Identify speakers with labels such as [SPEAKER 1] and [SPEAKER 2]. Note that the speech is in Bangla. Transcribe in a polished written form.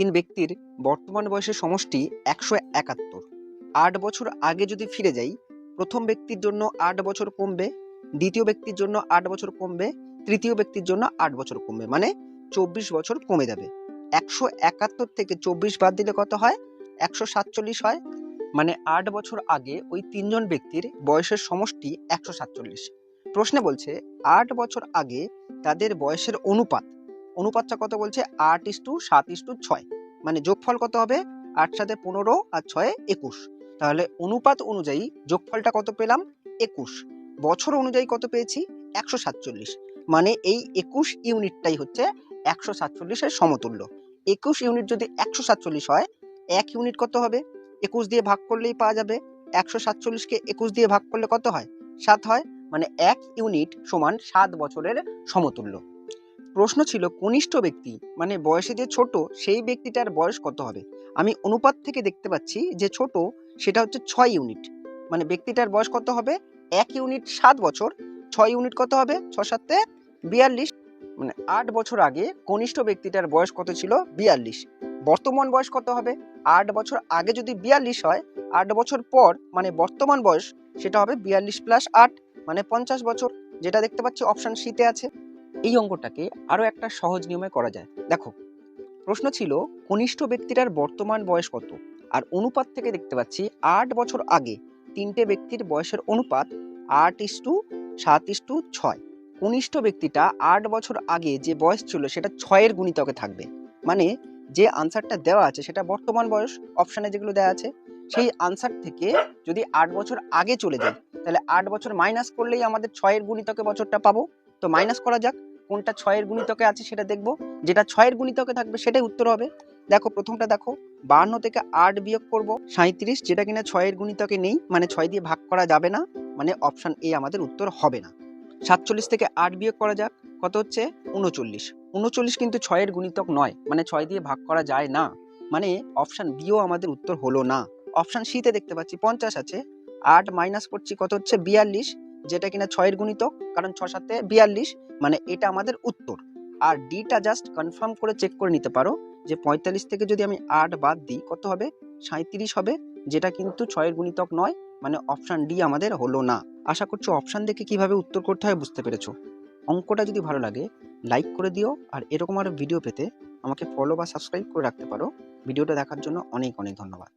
[SPEAKER 1] তিন ব্যক্তির বর্তমান বয়সের সমষ্টি 171। 8 বছর আগে যদি ফিরে যাই, প্রথম ব্যক্তির জন্য 8 বছর কমবে, দ্বিতীয় ব্যক্তির জন্য 8 বছর কমবে, তৃতীয় ব্যক্তির জন্য 8 বছর কমবে, মানে 24 বছর কমে যাবে। 171 থেকে 24 বাদ দিলে কত হয়? 147 হয়। মানে 8 বছর আগে ওই তিনজন ব্যক্তির বয়সের সমষ্টি 147। প্রশ্নে বলছে 8 বছর আগে তাদের বয়সের অনুপাতটা কত বলছে? 8:7:6। মানে যোগফল কত হবে? 8 সাথে 15 আর 6 21। তাহলে অনুপাত অনুযায়ী যোগফলটা কত পেলাম? 21। বছর অনুযায়ী কত পেয়েছি? 147। মানে এই 21 ইউনিটটাই হচ্ছে 147 এর সমতুল্য। 21 ইউনিট যদি 147 হয়, 1 ইউনিট কত হবে? 21 দিয়ে ভাগ করলেই পাওয়া যাবে। 147কে 21 দিয়ে ভাগ করলে কত হয়? 7 হয়। মানে 1 ইউনিট সমান 7 বছরের সমতুল্য। প্রশ্ন ছিল কনিষ্ঠ ব্যক্তি মানে বয়সে যে ছোট সেই ব্যক্তিটার বয়স কত হবে? আমি অনুপাত থেকে দেখতে পাচ্ছি যে ছোট সেটা হচ্ছে 6 ইউনিট। মানে ব্যক্তিটার বয়স কত হবে? 1 ইউনিট 7 বছর, 6 ইউনিট কত হবে? 6 7 42। মানে 8 বছর আগে কনিষ্ঠ ব্যক্তিটার বয়স কত ছিল? 42। বর্তমান বয়স কত হবে? 8 বছর আগে যদি 42 হয়, 8 বছর পর মানে বর্তমান বয়স সেটা হবে 42 + 8 মানে 50 বছর, যেটা দেখতে পাচ্ছি অপশন সি-তে আছে। এই অঙ্কটাকে আরো একটা সহজ নিয়মে করা যায়। দেখো, প্রশ্ন ছিল কনিষ্ঠ ব্যক্তিটার বর্তমান বয়স কত, আর অনুপাত থেকে দেখতে পাচ্ছি 8 বছর আগে তিনটে ব্যক্তির বয়সের অনুপাত 8:7:6। কনিষ্ঠ ব্যক্তিটা 8 বছর আগে যে বয়স ছিল সেটা 6-এর গুণিতকে থাকবে। মানে যে আনসারটা দেওয়া আছে সেটা বর্তমান বয়স, অপশনে যেগুলো দেওয়া আছে সেই আনসার থেকে যদি 8 বছর আগে চলে যাই, তাহলে 8 বছর মাইনাস করলেই আমাদের 6-এর গুণিতকে বছরটা পাবো। তো মাইনাস করা যাক, কোনটা 6-এর গুণিতকে আছে সেটা দেখবো। যেটা 6-এর গুণিতকে থাকবে সেটাই উত্তর হবে। দেখো, প্রথমটা দেখো, 52 থেকে 8 বিয়োগ করব 37, যেটা কিনা 6-এর গুণিতকে নেই, মানে 6 দিয়ে ভাগ করা যাবে না, মানে অপশন এ আমাদের উত্তর হবে না। 47 থেকে 8 বিয়োগ করা যাক, কত হচ্ছে? 39। 39 কিন্তু 6-এর গুণিতক নয়, মানে 6 দিয়ে ভাগ করা যায় না, মানে অপশন বিও আমাদের উত্তর হলো না। অপশন সি-তে দেখতে পাচ্ছি 50 আছে, 8 মাইনাস করছি কত হচ্ছে? 42, যেটা কিনা 6-এর গুণিতক, কারণ 6 7 42, মানে এটা আমাদের উত্তর। আর ডিটা জাস্ট কনফার্ম করে চেক করে নিতে পারো যে 45 থেকে যদি আমি 8 বাদ দিই কত হবে? 37 হবে, যেটা কিন্তু 6-এর গুণিতক নয়, মানে অপশন ডি আমাদের হলো না। আশা করছি অপশন দেখে কিভাবে উত্তর করতে হয় বুঝতে পেরেছো। অঙ্কটা যদি ভালো লাগে লাইক করে দিও, আর এরকম আরো ভিডিও পেতে আমাকে ফলো বা সাবস্ক্রাইব করে রাখতে পারো। ভিডিওটা দেখার জন্য অনেক অনেক ধন্যবাদ।